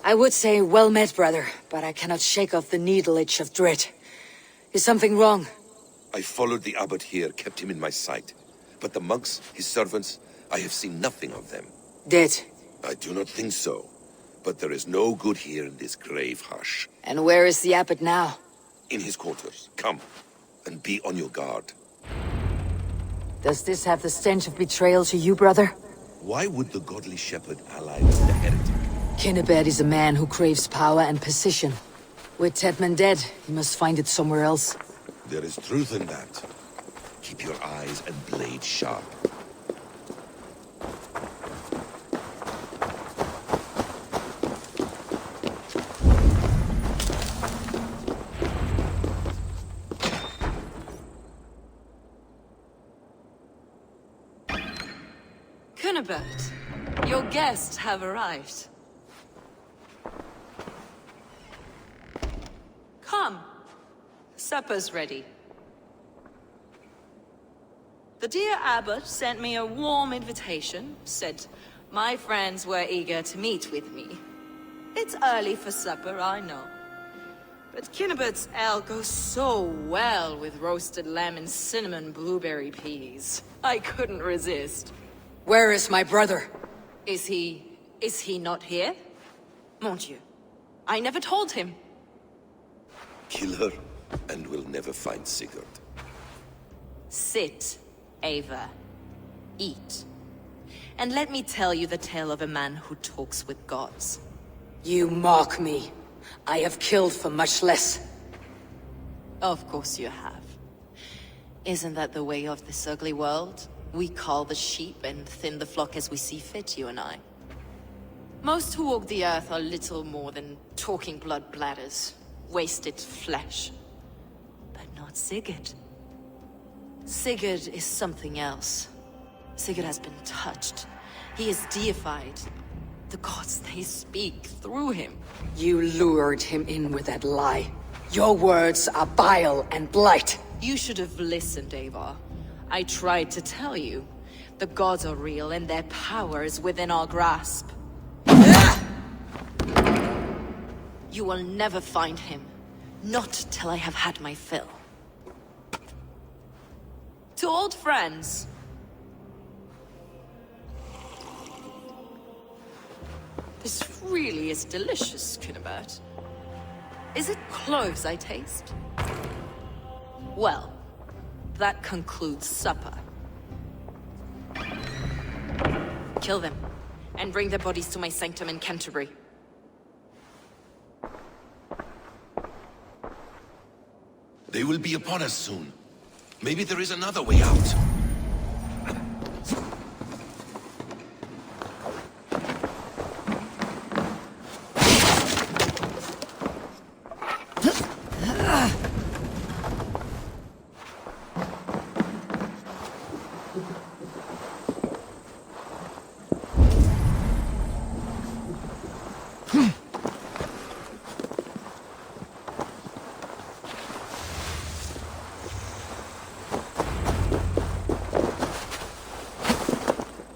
I would say well met, brother, but I cannot shake off the needle itch of dread. Is something wrong? I followed the abbot here, kept him in my sight. But the monks, his servants, I have seen nothing of them. Dead? I do not think so. But there is no good here in this grave hush. And where is the abbot now? In his quarters. Come, and be on your guard. Does this have the stench of betrayal to you, brother? Why would the godly shepherd ally with the heretic? Kinnebert is a man who craves power and position. With Tedman dead, he must find it somewhere else. There is truth in that. Keep your eyes and blade sharp. Kinebert, your guests have arrived. Come. Supper's ready. The dear abbot sent me a warm invitation, said my friends were eager to meet with me. It's early for supper, I know. But Kinnebert's ale goes so well with roasted lamb and cinnamon blueberry peas. I couldn't resist. Where is my brother? Is he not here? Mon Dieu. I never told him. Kill her, and we'll never find Sigurd. Sit, Ava. Eat. And let me tell you the tale of a man who talks with gods. You mock me. I have killed for much less. Of course you have. Isn't that the way of this ugly world? We cull the sheep and thin the flock as we see fit, you and I. Most who walk the earth are little more than talking blood bladders, wasted flesh. But not Sigurd. Sigurd is something else. Sigurd has been touched. He is deified. The gods, they speak through him. You lured him in with that lie. Your words are bile and blight. You should have listened, Ava. I tried to tell you. The gods are real and their power is within our grasp. You will never find him. Not till I have had my fill. To old friends. This really is delicious, Kinebert. Is it cloves I taste? Well, that concludes supper. Kill them, and bring their bodies to my sanctum in Canterbury. They will be upon us soon. Maybe there is another way out.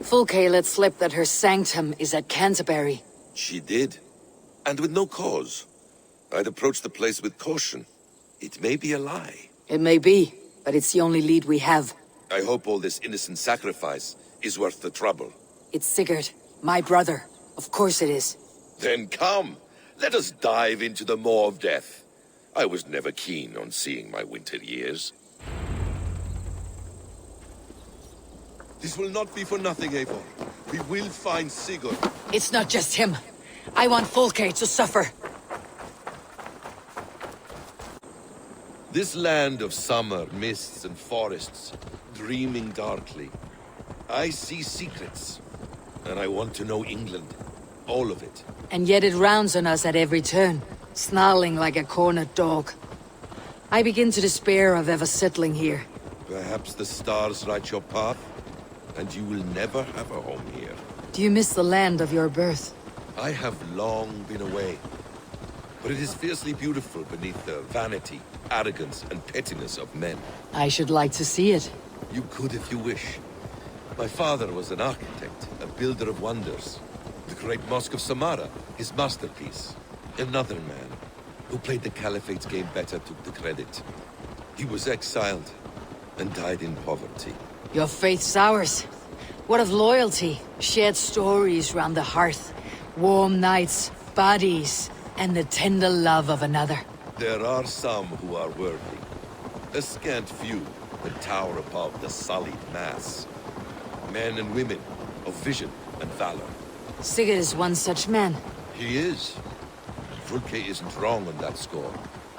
Fulke let slip that her sanctum is at Canterbury. She did. And with no cause. I'd approach the place with caution. It may be a lie. It may be, but it's the only lead we have. I hope all this innocent sacrifice is worth the trouble. It's Sigurd, my brother. Of course it is. Then come, let us dive into the maw of death. I was never keen on seeing my winter years. This will not be for nothing, Eivor. We will find Sigurd. It's not just him. I want Fulke to suffer. This land of summer, mists and forests, dreaming darkly. I see secrets, and I want to know England. All of it. And yet it rounds on us at every turn, snarling like a cornered dog. I begin to despair of ever settling here. Perhaps the stars write your path, and you will never have a home here. Do you miss the land of your birth? I have long been away, but it is fiercely beautiful beneath the vanity, arrogance, and pettiness of men. I should like to see it. You could if you wish. My father was an architect, a builder of wonders. The great Mosque of Samarra, his masterpiece. Another man, who played the Caliphate's game better, took the credit. He was exiled, and died in poverty. Your faith's ours. What of loyalty? Shared stories round the hearth. Warm nights, bodies, and the tender love of another. There are some who are worthy. A scant few that tower above the sullied mass. Men and women of vision and valor. Sigurd is one such man. He is. Fulke isn't wrong on that score.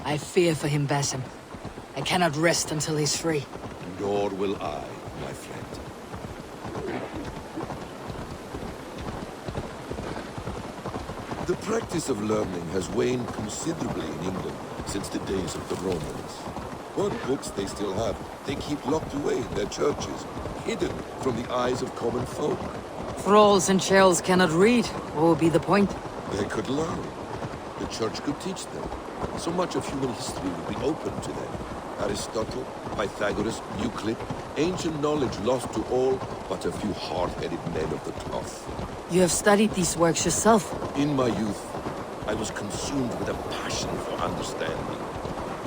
I fear for him, Basim. I cannot rest until he's free. Nor will I, my friend. The practice of learning has waned considerably in England since the days of the Romans. What books they still have, they keep locked away in their churches, hidden from the eyes of common folk. Thralls and chels cannot read. What would be the point? They could learn. The church could teach them. So much of human history would be open to them. Aristotle, Pythagoras, Euclid, ancient knowledge lost to all but a few hard-headed men of the cloth. You have studied these works yourself? In my youth, I was consumed with a passion for understanding.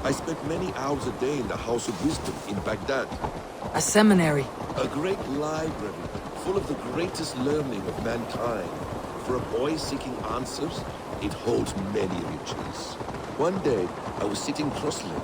I spent many hours a day in the House of Wisdom in Baghdad. A seminary? A great library, full of the greatest learning of mankind. For a boy seeking answers, it holds many riches. One day, I was sitting cross-legged,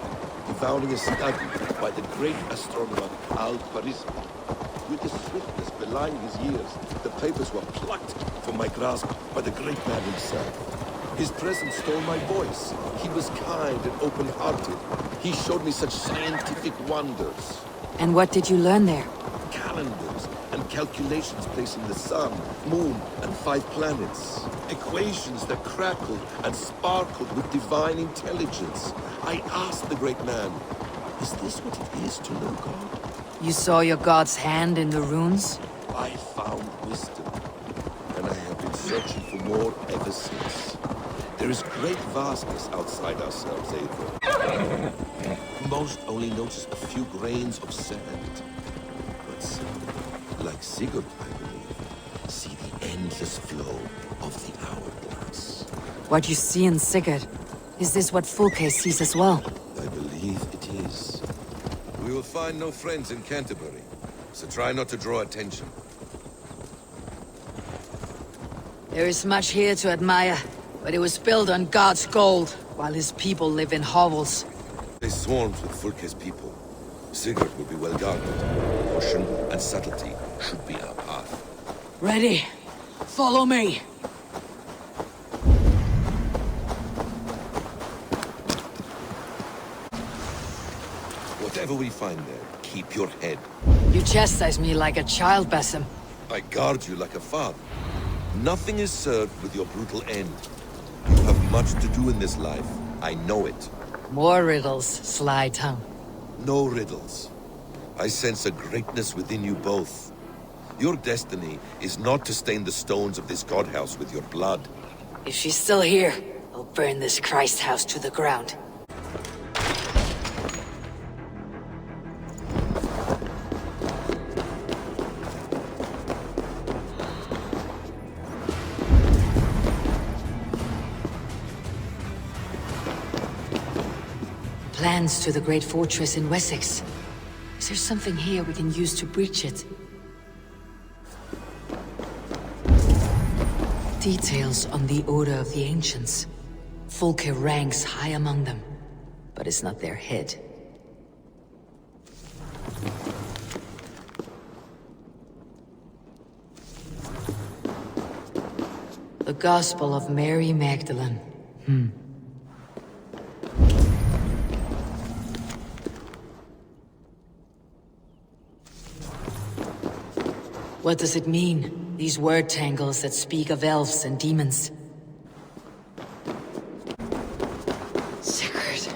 devouring a study by the great astronomer Al-Khwarizmi. With the swiftness belying his years, the papers were plucked from my grasp by the great man himself. His presence stole my voice. He was kind and open-hearted. He showed me such scientific wonders. And what did you learn there? Calendars and calculations placing the sun, moon, and 5 planets. Equations that crackled and sparkled with divine intelligence. I asked the great man, is this what it is to know God? You saw your god's hand in the runes? I found wisdom, and I have been searching for more ever since. There is great vastness outside ourselves, Eivor. Most only notice a few grains of sand. But some, like Sigurd, I believe, see the endless flow of the hourglass. What you see in Sigurd, is this what Fulke sees as well? I believe it is. We will find no friends in Canterbury, so try not to draw attention. There is much here to admire, but it was built on God's gold, while his people live in hovels. They swarmed with Fulke's people. Sigurd will be well guarded. Caution and subtlety should be our path. Ready? Follow me! Whatever we find there, keep your head. You chastise me like a child, Basim. I guard you like a father. Nothing is served with your brutal end. You have much to do in this life. I know it. More riddles, sly tongue. No riddles. I sense a greatness within you both. Your destiny is not to stain the stones of this god house with your blood. If she's still here, I'll burn this Christ house to the ground. Plans to the great fortress in Wessex. Is there something here we can use to breach it? Details on the Order of the Ancients. Fulke ranks high among them, but it's not their head. The Gospel of Mary Magdalene. What does it mean? These word tangles that speak of elves and demons. Sigurd.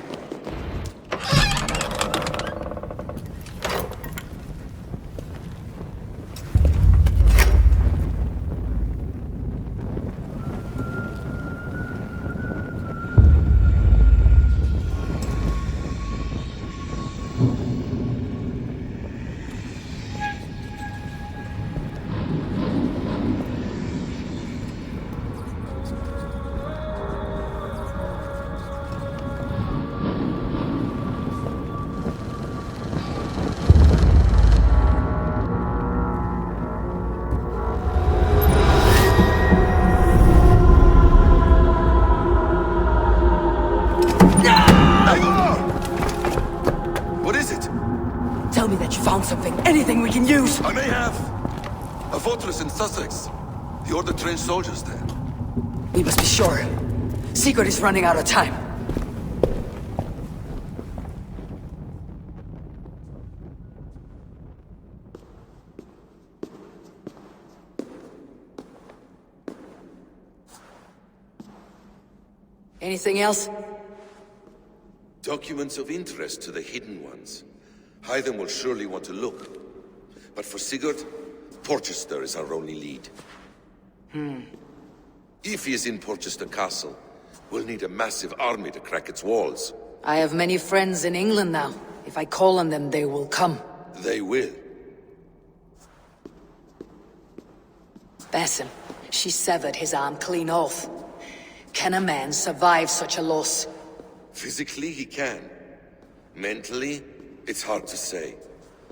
What is it? Tell me that you found something. Anything we can use. I may have. A fortress in Sussex. The Order trained soldiers there. We must be sure. Sigurd is running out of time. Anything else? Documents of interest to the Hidden Ones. Hyden will surely want to look. But for Sigurd, Porchester is our only lead. If he is in Porchester Castle, we'll need a massive army to crack its walls. I have many friends in England now. If I call on them, they will come. They will. Basim, she severed his arm clean off. Can a man survive such a loss? Physically, he can. Mentally, it's hard to say.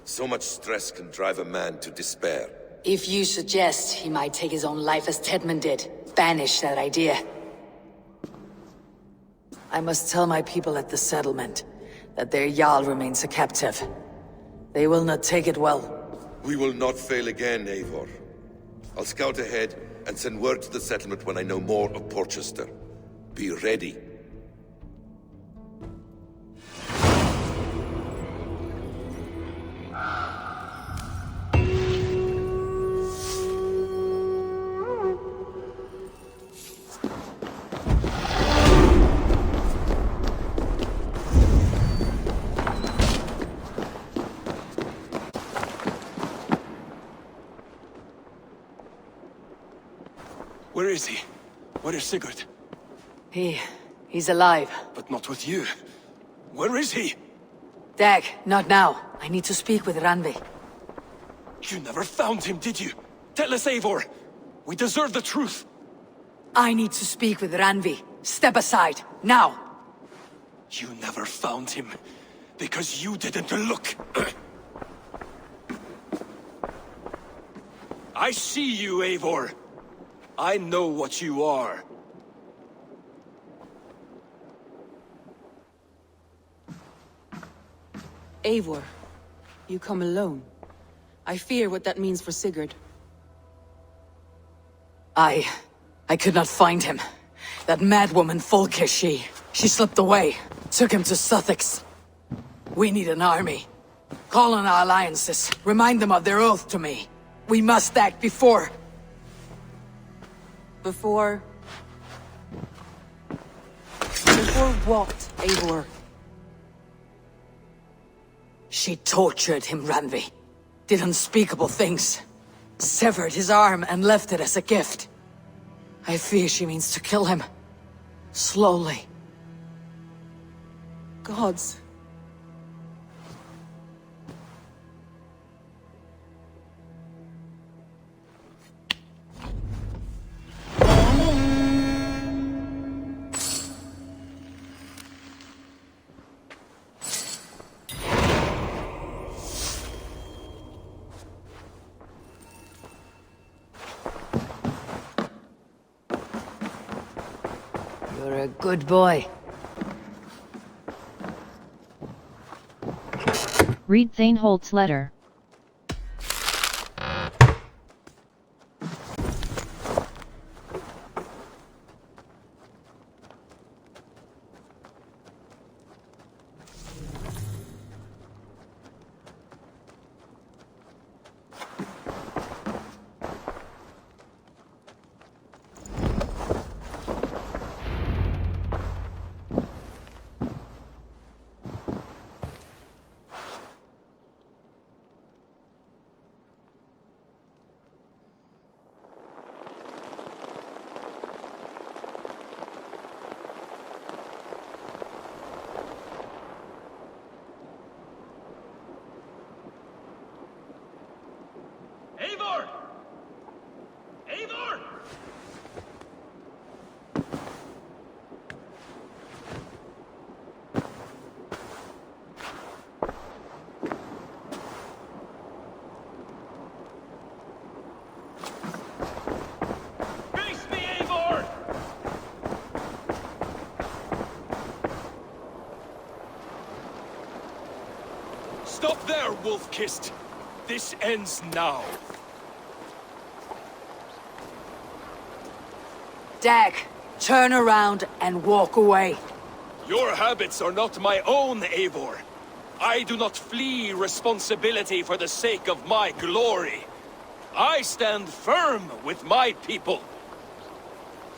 So much stress can drive a man to despair. If you suggest he might take his own life as Tedman did, banish that idea. I must tell my people at the settlement that their Jarl remains a captive. They will not take it well. We will not fail again, Eivor. I'll scout ahead and send word to the settlement when I know more of Porchester. Be ready. Where is he? Where is Sigurd? He's alive. But not with you. Where is he? Dag, not now. I need to speak with Randvi. You never found him, did you? Tell us, Eivor. We deserve the truth. I need to speak with Randvi. Step aside, now. You never found him, because you didn't look. I see you, Eivor. I know what you are. Eivor, you come alone. I fear what that means for Sigurd. I could not find him. That madwoman Folke, she slipped away. Took him to Sussex. We need an army. Call on our alliances. Remind them of their oath to me. We must act before... Before what, Eivor? She tortured him, Randvi. Did unspeakable things. Severed his arm and left it as a gift. I fear she means to kill him. Slowly. Gods. You're a good boy. Read Thaneholt's letter. Eivor! Eivor! Face me, Eivor! Stop there, wolf-kissed! This ends now. Dag, turn around and walk away. Your habits are not my own, Eivor. I do not flee responsibility for the sake of my glory. I stand firm with my people.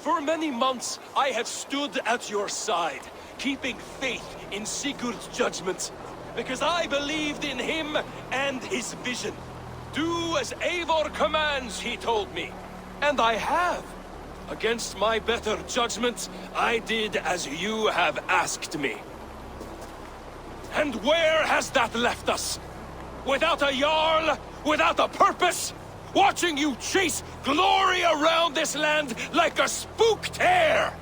For many months, I have stood at your side, keeping faith in Sigurd's judgment, because I believed in him and his vision. Do as Eivor commands, he told me. And I have. Against my better judgment, I did as you have asked me. And where has that left us? Without a Jarl? Without a purpose? Watching you chase glory around this land like a spooked hare!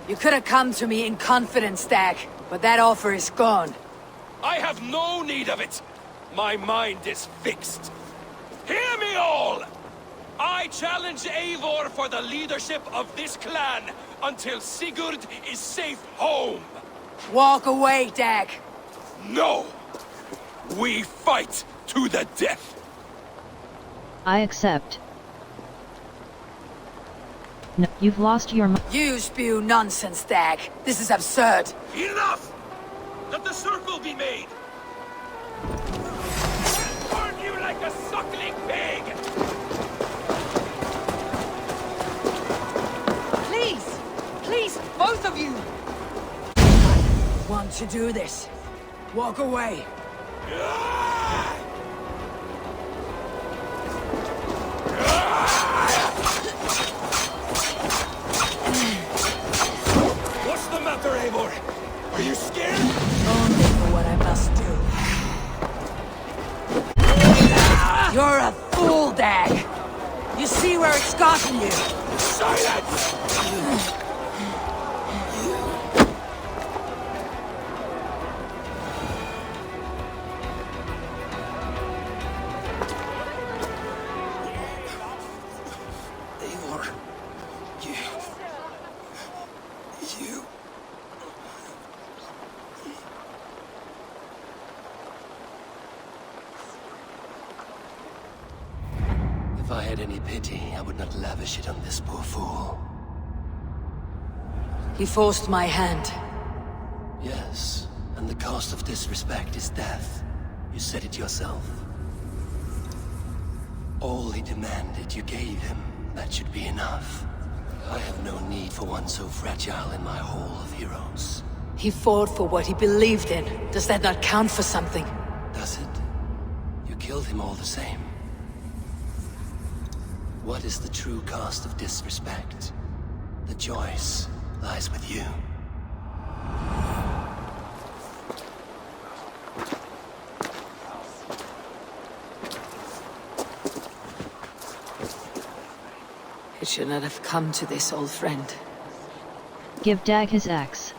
You could have come to me in confidence, Dag, but that offer is gone. I have no need of it. My mind is fixed. Hear me all! I challenge Eivor for the leadership of this clan until Sigurd is safe home. Walk away, Dag. No! We fight to the death! I accept. No, you've lost your mind. You spew nonsense, Dag. This is absurd. Enough! Let the circle be made! Burn you like a suckling pig! Please! Please, both of you! I want to do this. Walk away. What's the matter, Eivor? Are you scared? Only for what I must do. You're a fool, Dag. You see where it's gotten you. Silence! Eivor, you... If I had any pity, I would not lavish it on this poor fool. He forced my hand. Yes, and the cost of disrespect is death. You said it yourself. All he demanded, you gave him. That should be enough. I have no need for one so fragile in my hall of heroes. He fought for what he believed in. Does that not count for something? Does it? You killed him all the same. What is the true cost of disrespect? The choice lies with you. It should not have come to this, old friend. Give Dag his axe.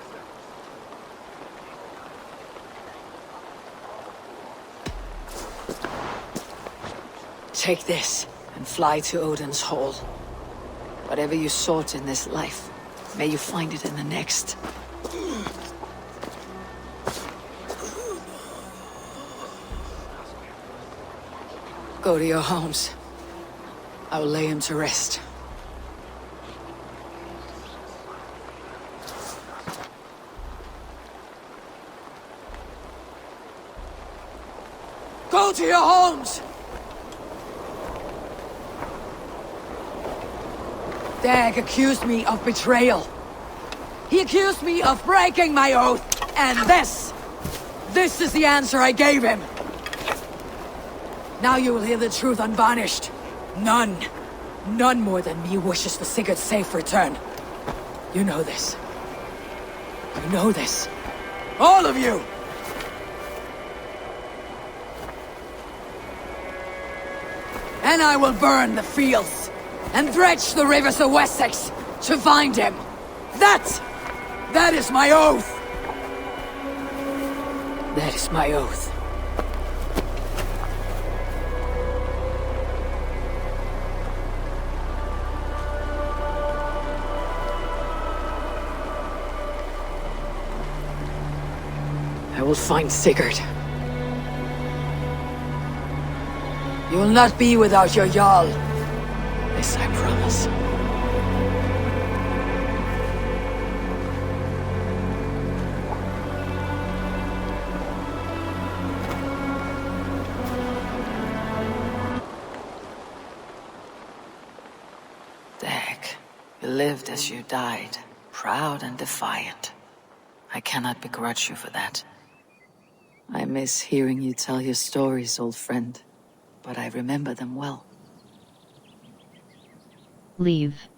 Take this, and fly to Odin's Hall. Whatever you sought in this life, may you find it in the next. Go to your homes. I will lay him to rest. Go to your homes! Dag accused me of betrayal. He accused me of breaking my oath, and this is the answer I gave him. Now you will hear the truth unvarnished. None more than me wishes for Sigurd's safe return. You know this. You know this. All of you! And I will burn the fields and dredge the rivers of Wessex to find him. That is my oath. That is my oath. I will find Sigurd. You will not be without your Jarl. This I promise. Dag, you lived as you died, proud and defiant. I cannot begrudge you for that. I miss hearing you tell your stories, old friend, but I remember them well. Leave.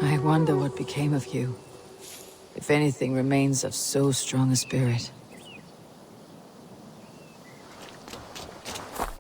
I wonder what became of you. If anything remains of so strong a spirit.